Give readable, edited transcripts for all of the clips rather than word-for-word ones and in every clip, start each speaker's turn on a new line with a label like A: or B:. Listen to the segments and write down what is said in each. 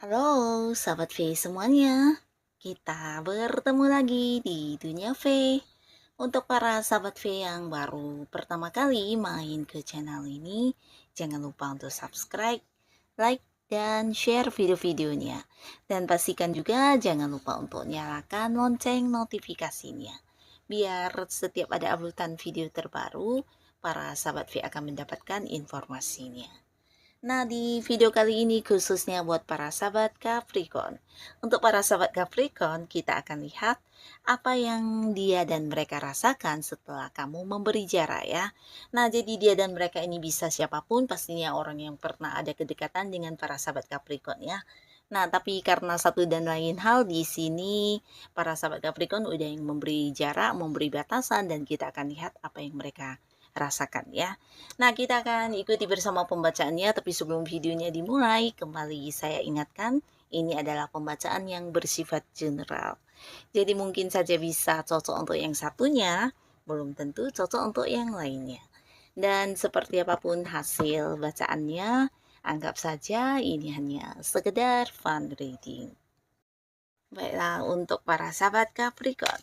A: Halo, sahabat V semuanya. Kita bertemu lagi di Dunia V. Untuk para sahabat V yang baru pertama kali main ke channel ini, jangan lupa untuk subscribe, like, dan share video-videonya. Dan pastikan juga jangan lupa untuk nyalakan lonceng notifikasinya. Biar setiap ada uploadan video terbaru, para sahabat V akan mendapatkan informasinya. Nah, di video kali ini khususnya buat para sahabat Capricorn. Untuk para sahabat Capricorn, kita akan lihat apa yang dia dan mereka rasakan setelah kamu memberi jarak ya. Nah, jadi dia dan mereka ini bisa siapapun, pastinya orang yang pernah ada kedekatan dengan para sahabat Capricorn ya. Nah, tapi karena satu dan lain hal di sini para sahabat Capricorn udah yang memberi jarak, memberi batasan, dan kita akan lihat apa yang mereka rasakan ya. Nah, kita akan ikuti bersama pembacaannya, tapi sebelum videonya dimulai, kembali saya ingatkan, ini adalah pembacaan yang bersifat general. Jadi mungkin saja bisa cocok untuk yang satunya, belum tentu cocok untuk yang lainnya. Dan seperti apapun hasil bacaannya, anggap saja ini hanya sekedar fun reading. Baiklah, untuk para sahabat Capricorn,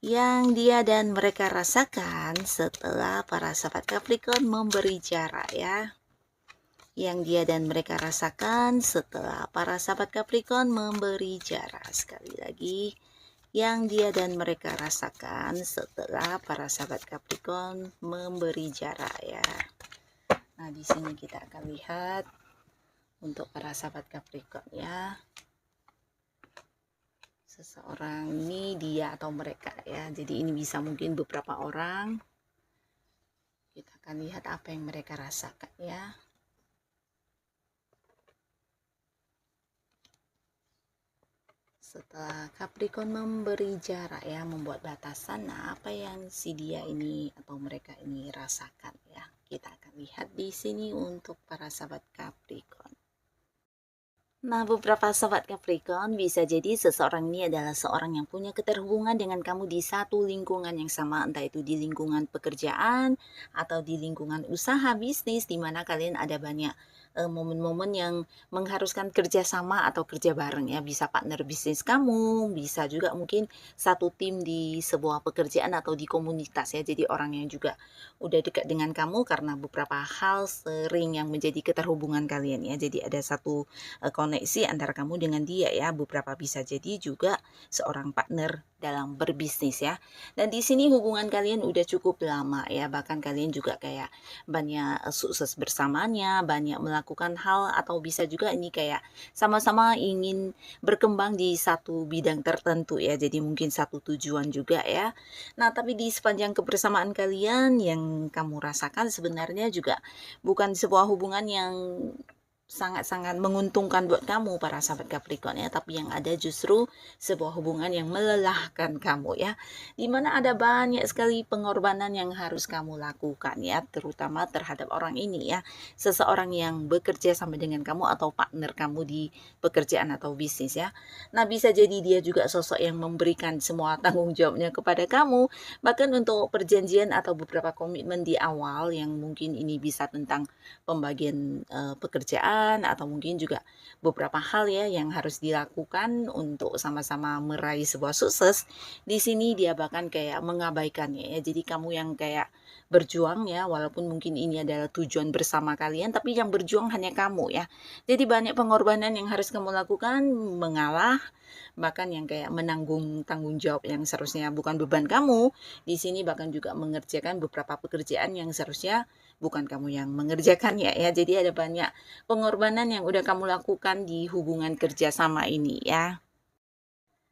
A: yang dia dan mereka rasakan setelah para sahabat Capricorn memberi jarak ya. Yang dia dan mereka rasakan setelah para sahabat Capricorn memberi jarak. Sekali lagi, yang dia dan mereka rasakan setelah para sahabat Capricorn memberi jarak ya. Nah, di sini kita akan lihat untuk para sahabat Capricorn ya. Seseorang ini dia atau mereka ya, jadi ini bisa mungkin beberapa orang. Kita akan lihat apa yang mereka rasakan ya. Setelah Capricorn memberi jarak ya, membuat batasan, nah apa yang si dia ini atau mereka ini rasakan ya, kita akan lihat di sini untuk para sahabat Capricorn. Nah, beberapa sahabat Capricorn bisa jadi seseorang ini adalah seorang yang punya keterhubungan dengan kamu di satu lingkungan yang sama, entah itu di lingkungan pekerjaan atau di lingkungan usaha bisnis, di mana kalian ada banyak momen-momen yang mengharuskan kerjasama atau kerja bareng ya. Bisa partner bisnis kamu, bisa juga mungkin satu tim di sebuah pekerjaan atau di komunitas ya. Jadi orang yang juga udah dekat dengan kamu karena beberapa hal sering yang menjadi keterhubungan kalian ya. Jadi ada satu koneksi antara kamu dengan dia ya. Beberapa bisa jadi juga seorang partner dalam berbisnis ya. Dan di sini hubungan kalian udah cukup lama ya. Bahkan kalian juga kayak banyak sukses bersamanya, banyak melakukan hal, atau bisa juga ini kayak sama-sama ingin berkembang di satu bidang tertentu ya. Jadi mungkin satu tujuan juga ya. Nah, tapi di sepanjang kebersamaan kalian yang kamu rasakan sebenarnya juga bukan sebuah hubungan yang sangat-sangat menguntungkan buat kamu para sahabat Capricorn ya, tapi yang ada justru sebuah hubungan yang melelahkan kamu ya, dimana ada banyak sekali pengorbanan yang harus kamu lakukan ya, terutama terhadap orang ini ya, seseorang yang bekerja sama dengan kamu atau partner kamu di pekerjaan atau bisnis ya. Nah, bisa jadi dia juga sosok yang memberikan semua tanggung jawabnya kepada kamu, bahkan untuk perjanjian atau beberapa komitmen di awal yang mungkin ini bisa tentang pembagian pekerjaan atau mungkin juga beberapa hal ya yang harus dilakukan untuk sama-sama meraih sebuah sukses. Di sini dia bahkan kayak mengabaikannya ya. Jadi kamu yang kayak berjuang ya, walaupun mungkin ini adalah tujuan bersama kalian, tapi yang berjuang hanya kamu ya. Jadi banyak pengorbanan yang harus kamu lakukan, mengalah, bahkan yang kayak menanggung tanggung jawab yang seharusnya bukan beban kamu. Di sini bahkan juga mengerjakan beberapa pekerjaan yang seharusnya bukan kamu yang mengerjakannya ya. Jadi ada banyak pengorbanan yang udah kamu lakukan di hubungan kerja sama ini ya.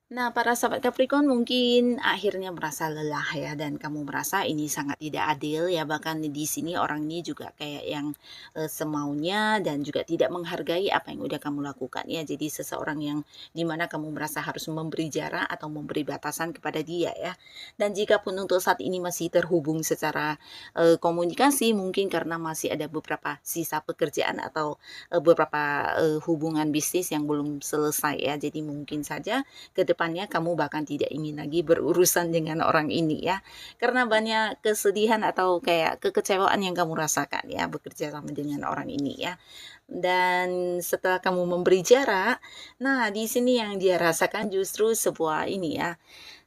A: Nah, para sahabat Capricorn mungkin akhirnya merasa lelah ya, dan kamu merasa ini sangat tidak adil ya, bahkan di sini orang ini juga kayak yang semaunya dan juga tidak menghargai apa yang udah kamu lakukan ya. Jadi seseorang yang dimana kamu merasa harus memberi jarak atau memberi batasan kepada dia ya. Dan jika pun untuk saat ini masih terhubung secara komunikasi, mungkin karena masih ada beberapa sisa pekerjaan atau beberapa hubungan bisnis yang belum selesai ya. Jadi mungkin saja ke depannya kamu bahkan tidak ingin lagi berurusan dengan orang ini ya, karena banyak kesedihan atau kayak kekecewaan yang kamu rasakan ya bekerja sama dengan orang ini ya. Dan setelah kamu memberi jarak, nah di sini yang dia rasakan justru sebuah ini ya,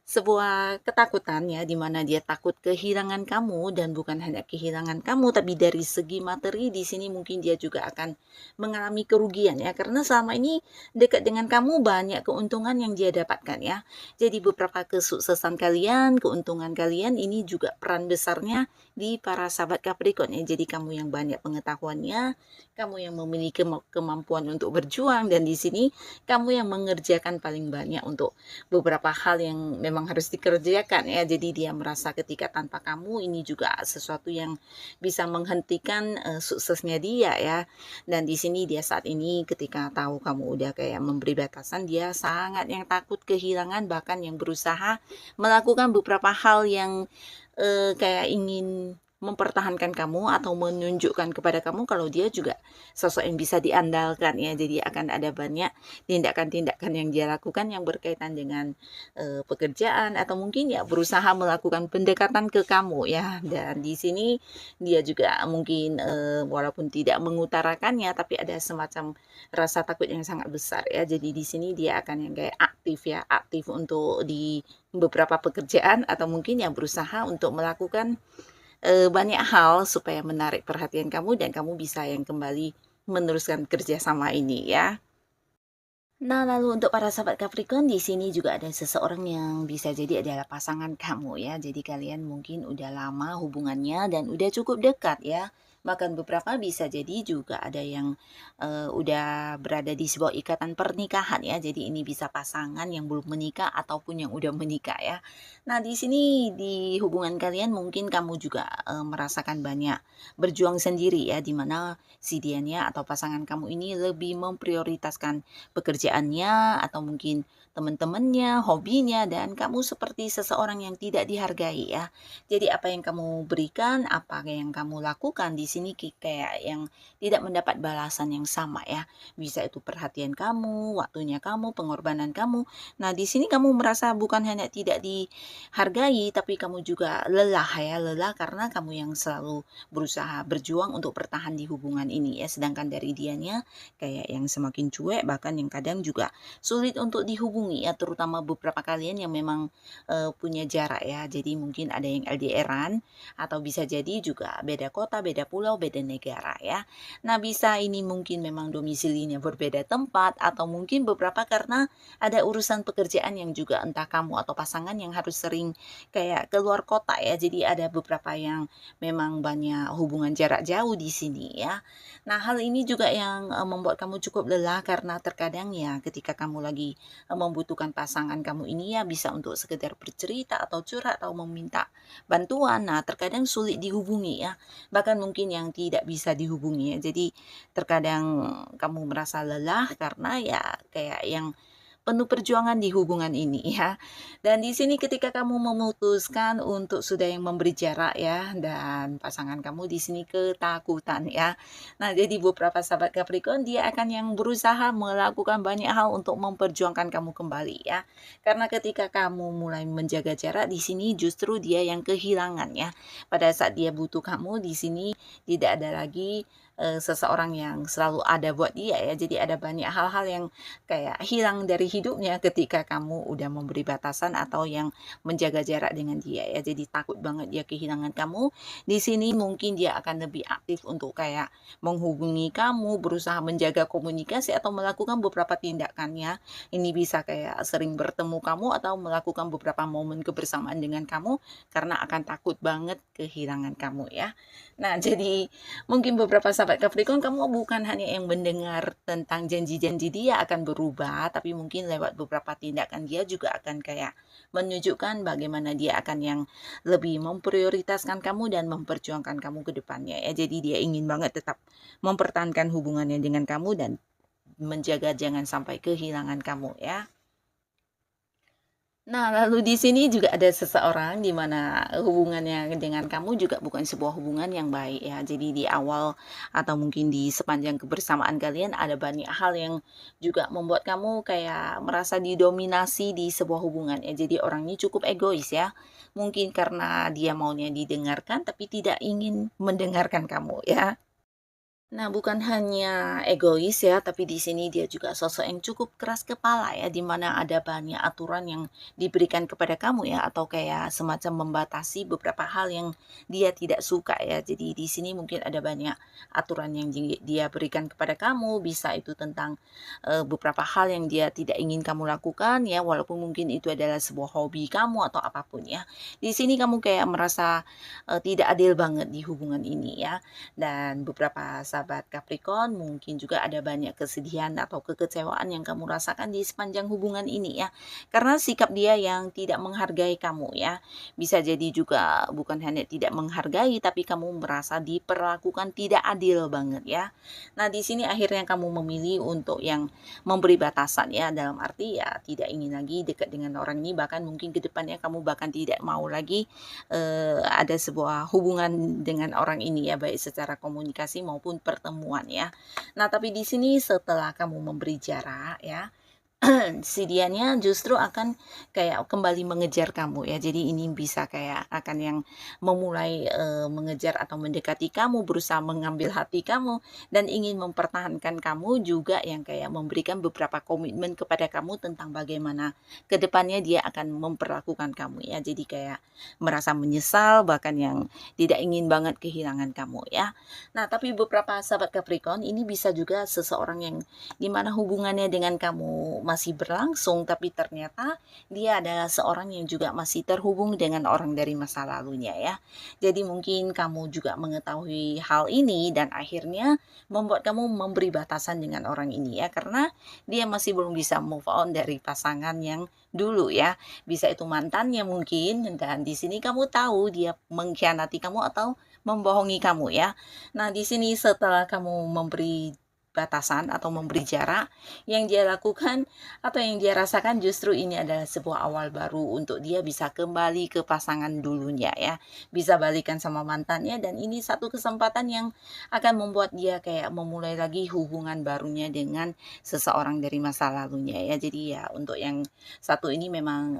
A: sebuah ketakutan ya, di mana dia takut kehilangan kamu dan bukan hanya kehilangan kamu, tapi dari segi materi di sini mungkin dia juga akan mengalami kerugian ya, karena selama ini dekat dengan kamu banyak keuntungan yang dia dapatkan ya. Jadi beberapa kesuksesan kalian, keuntungan kalian ini juga peran besarnya di para sahabat Capricorn ya. Jadi kamu yang banyak pengetahuannya, kamu yang memiliki kemampuan untuk berjuang, dan di sini kamu yang mengerjakan paling banyak untuk beberapa hal yang memang harus dikerjakan ya. Jadi dia merasa ketika tanpa kamu ini juga sesuatu yang bisa menghentikan suksesnya dia ya. Dan di sini dia saat ini ketika tahu kamu udah kayak memberi batasan, dia sangat yang takut kehilangan, bahkan yang berusaha melakukan beberapa hal yang kayak ingin mempertahankan kamu atau menunjukkan kepada kamu kalau dia juga sosok yang bisa diandalkan ya. Jadi akan ada banyak tindakan-tindakan yang dia lakukan yang berkaitan dengan pekerjaan, atau mungkin ya berusaha melakukan pendekatan ke kamu ya. Dan di sini dia juga mungkin walaupun tidak mengutarakannya, tapi ada semacam rasa takut yang sangat besar ya. Jadi di sini dia akan yang kayak aktif ya, aktif untuk di beberapa pekerjaan, atau mungkin yang berusaha untuk melakukan banyak hal supaya menarik perhatian kamu dan kamu bisa yang kembali meneruskan kerjasama ini ya. Nah, lalu untuk para sahabat Capricorn, di sini juga ada seseorang yang bisa jadi adalah pasangan kamu ya. Jadi kalian mungkin udah lama hubungannya dan udah cukup dekat ya. Bahkan beberapa bisa jadi juga ada yang udah berada di sebuah ikatan pernikahan ya. Jadi ini bisa pasangan yang belum menikah ataupun yang udah menikah ya. Nah, di sini di hubungan kalian mungkin kamu juga merasakan banyak berjuang sendiri ya, di mana si dianya atau pasangan kamu ini lebih memprioritaskan pekerjaannya atau mungkin teman-temannya, hobinya, dan kamu seperti seseorang yang tidak dihargai ya. Jadi apa yang kamu berikan, apa yang kamu lakukan di sini kayak yang tidak mendapat balasan yang sama ya. Bisa itu perhatian kamu, waktunya kamu, pengorbanan kamu. Nah, di sini kamu merasa bukan hanya tidak dihargai, tapi kamu juga lelah ya, lelah karena kamu yang selalu berusaha berjuang untuk bertahan di hubungan ini ya. Sedangkan dari dianya kayak yang semakin cuek, bahkan yang kadang juga sulit untuk dihubungi ya, terutama beberapa kalian yang memang punya jarak ya. Jadi mungkin ada yang LDRan, atau bisa jadi juga beda kota, beda pulau, beda negara ya. Nah, bisa ini mungkin memang domisilinya berbeda tempat, atau mungkin beberapa karena ada urusan pekerjaan yang juga entah kamu atau pasangan yang harus sering kayak keluar kota ya. Jadi ada beberapa yang memang banyak hubungan jarak jauh di sini ya. Nah, hal ini juga yang membuat kamu cukup lelah karena terkadang ya ketika kamu lagi membutuhkan pasangan kamu ini ya bisa untuk sekedar bercerita atau curhat atau meminta bantuan. Nah, terkadang sulit dihubungi ya. Bahkan mungkin yang tidak bisa dihubungi ya. Jadi terkadang kamu merasa lelah karena ya kayak yang penuh perjuangan di hubungan ini ya. Dan di sini ketika kamu memutuskan untuk sudah yang memberi jarak ya, dan pasangan kamu di sini ketakutan ya. Nah, jadi beberapa sahabat Capricorn dia akan yang berusaha melakukan banyak hal untuk memperjuangkan kamu kembali ya. Karena ketika kamu mulai menjaga jarak di sini justru dia yang kehilangan ya. Pada saat dia butuh kamu di sini tidak ada lagi seseorang yang selalu ada buat dia ya. Jadi ada banyak hal-hal yang kayak hilang dari hidupnya ketika kamu udah memberi batasan atau yang menjaga jarak dengan dia ya. Jadi takut banget dia kehilangan kamu. Di sini mungkin dia akan lebih aktif untuk kayak menghubungi kamu, berusaha menjaga komunikasi atau melakukan beberapa tindakannya. Ini bisa kayak sering bertemu kamu atau melakukan beberapa momen kebersamaan dengan kamu karena akan takut banget kehilangan kamu ya. Nah, jadi mungkin beberapa sahabat Capricorn, kamu bukan hanya yang mendengar tentang janji-janji dia akan berubah, tapi mungkin lewat beberapa tindakan dia juga akan kayak menunjukkan bagaimana dia akan yang lebih memprioritaskan kamu dan memperjuangkan kamu ke depannya ya. Jadi dia ingin banget tetap mempertahankan hubungannya dengan kamu dan menjaga jangan sampai kehilangan kamu ya. Nah, lalu di sini juga ada seseorang di mana hubungannya dengan kamu juga bukan sebuah hubungan yang baik ya. Jadi di awal atau mungkin di sepanjang kebersamaan kalian ada banyak hal yang juga membuat kamu kayak merasa didominasi di sebuah hubungan ya. Jadi orang ini cukup egois ya. Mungkin karena dia maunya didengarkan tapi tidak ingin mendengarkan kamu ya. Nah, bukan hanya egois ya, tapi di sini dia juga sosok yang cukup keras kepala ya, di mana ada banyak aturan yang diberikan kepada kamu ya, atau kayak semacam membatasi beberapa hal yang dia tidak suka ya. Jadi di sini mungkin ada banyak aturan yang dia berikan kepada kamu, bisa itu tentang beberapa hal yang dia tidak ingin kamu lakukan ya, walaupun mungkin itu adalah sebuah hobi kamu atau apapun ya. Di sini kamu kayak merasa tidak adil banget di hubungan ini ya. Dan beberapa sahabat Capricorn mungkin juga ada banyak kesedihan atau kekecewaan yang kamu rasakan di sepanjang hubungan ini ya. Karena sikap dia yang tidak menghargai kamu ya. Bisa jadi juga bukan hanya tidak menghargai tapi kamu merasa diperlakukan tidak adil banget ya. Nah, di sini akhirnya kamu memilih untuk yang memberi batasan ya, dalam arti ya tidak ingin lagi dekat dengan orang ini, bahkan mungkin ke depannya kamu bahkan tidak mau lagi ada sebuah hubungan dengan orang ini ya, baik secara komunikasi maupun pertemuan ya. Nah, tapi di sini setelah kamu memberi jarak ya, si dianya justru akan kayak kembali mengejar kamu ya. Jadi ini bisa kayak akan yang memulai mengejar atau mendekati kamu, berusaha mengambil hati kamu dan ingin mempertahankan kamu juga, yang kayak memberikan beberapa komitmen kepada kamu tentang bagaimana kedepannya dia akan memperlakukan kamu ya. Jadi kayak merasa menyesal, bahkan yang tidak ingin banget kehilangan kamu ya. Nah, tapi beberapa sahabat Capricorn ini bisa juga seseorang yang dimana hubungannya dengan kamu masih berlangsung, tapi ternyata dia adalah seorang yang juga masih terhubung dengan orang dari masa lalunya ya. Jadi mungkin kamu juga mengetahui hal ini dan akhirnya membuat kamu memberi batasan dengan orang ini ya, karena dia masih belum bisa move on dari pasangan yang dulu ya. Bisa itu mantannya mungkin, dan di sini kamu tahu dia mengkhianati kamu atau membohongi kamu ya. Nah, di sini setelah kamu memberi batasan atau memberi jarak, yang dia lakukan atau yang dia rasakan justru ini adalah sebuah awal baru untuk dia bisa kembali ke pasangan dulunya ya, bisa balikan sama mantannya, dan ini satu kesempatan yang akan membuat dia kayak memulai lagi hubungan barunya dengan seseorang dari masa lalunya ya. Jadi ya untuk yang satu ini memang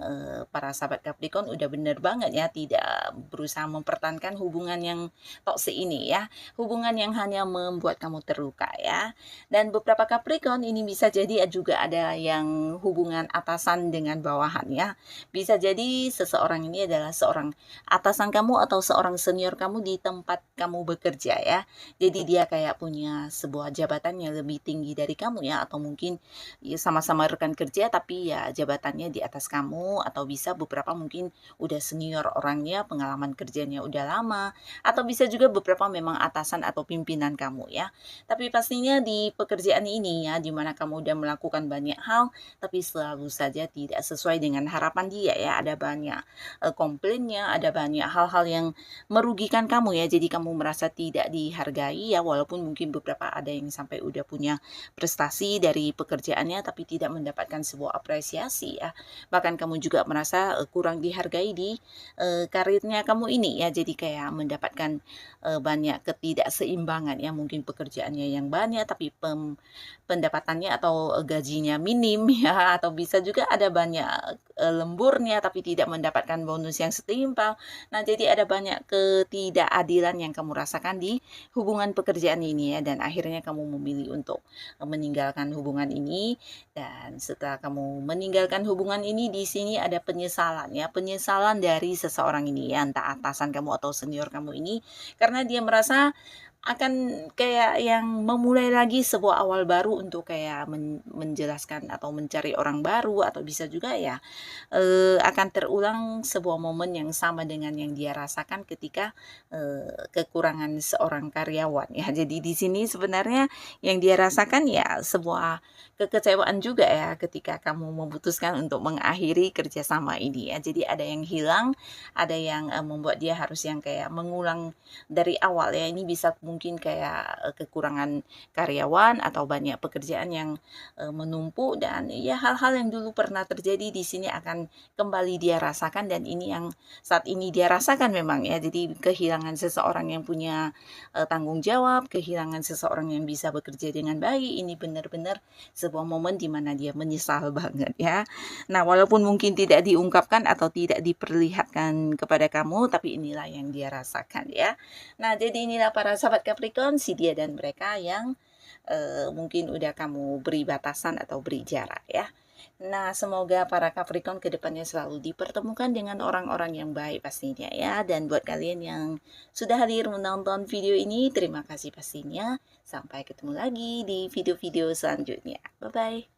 A: para sahabat Capricorn udah bener banget ya, tidak berusaha mempertahankan hubungan yang toksik ini ya, hubungan yang hanya membuat kamu terluka ya. Dan beberapa Capricorn ini bisa jadi juga ada yang hubungan atasan dengan bawahan ya. Bisa jadi seseorang ini adalah seorang atasan kamu atau seorang senior kamu di tempat kamu bekerja ya. Jadi dia kayak punya sebuah jabatan yang lebih tinggi dari kamu ya, atau mungkin ya sama-sama rekan kerja tapi ya jabatannya di atas kamu, atau bisa beberapa mungkin udah senior orangnya, pengalaman kerjanya udah lama, atau bisa juga beberapa memang atasan atau pimpinan kamu ya. Tapi pastinya di pekerjaan ini ya, dimana kamu udah melakukan banyak hal, tapi selalu saja tidak sesuai dengan harapan dia ya. Ada banyak komplainnya, ada banyak hal-hal yang merugikan kamu ya. Jadi kamu merasa tidak dihargai ya, walaupun mungkin beberapa ada yang sampai udah punya prestasi dari pekerjaannya, tapi tidak mendapatkan sebuah apresiasi ya. Bahkan kamu juga merasa kurang dihargai di karirnya kamu ini ya. Jadi kayak mendapatkan banyak ketidakseimbangan ya, mungkin pekerjaannya yang banyak tapi pendapatannya atau gajinya minim ya, atau bisa juga ada banyak lemburnya tapi tidak mendapatkan bonus yang setimpal. Nah, jadi ada banyak ketidakadilan yang kamu rasakan di hubungan pekerjaan ini ya, dan akhirnya kamu memilih untuk meninggalkan hubungan ini. Dan setelah kamu meninggalkan hubungan ini, di sini ada penyesalan ya, penyesalan dari seseorang ini ya, entah atasan kamu atau senior kamu ini, karena dia merasa akan kayak yang memulai lagi sebuah awal baru untuk kayak menjelaskan atau mencari orang baru, atau bisa juga ya akan terulang sebuah momen yang sama dengan yang dia rasakan ketika kekurangan seorang karyawan ya. Jadi di sini sebenarnya yang dia rasakan ya sebuah kekecewaan juga ya, ketika kamu memutuskan untuk mengakhiri kerjasama ini ya. Jadi ada yang hilang, ada yang membuat dia harus yang kayak mengulang dari awal ya. Ini bisa mungkin kayak kekurangan karyawan atau banyak pekerjaan yang menumpuk, dan ya hal-hal yang dulu pernah terjadi di sini akan kembali dia rasakan, dan ini yang saat ini dia rasakan memang ya. Jadi kehilangan seseorang yang punya tanggung jawab, kehilangan seseorang yang bisa bekerja dengan baik, ini benar-benar sebuah momen di mana dia menyesal banget ya. Nah, walaupun mungkin tidak diungkapkan atau tidak diperlihatkan kepada kamu, tapi inilah yang dia rasakan ya. Nah, jadi inilah para sahabat buat Capricorn, si dia dan mereka yang mungkin udah kamu beri batasan atau beri jarak ya. Nah, semoga para Capricorn kedepannya selalu dipertemukan dengan orang-orang yang baik pastinya ya. Dan buat kalian yang sudah hadir menonton video ini, terima kasih pastinya. Sampai ketemu lagi di video-video selanjutnya. Bye-bye.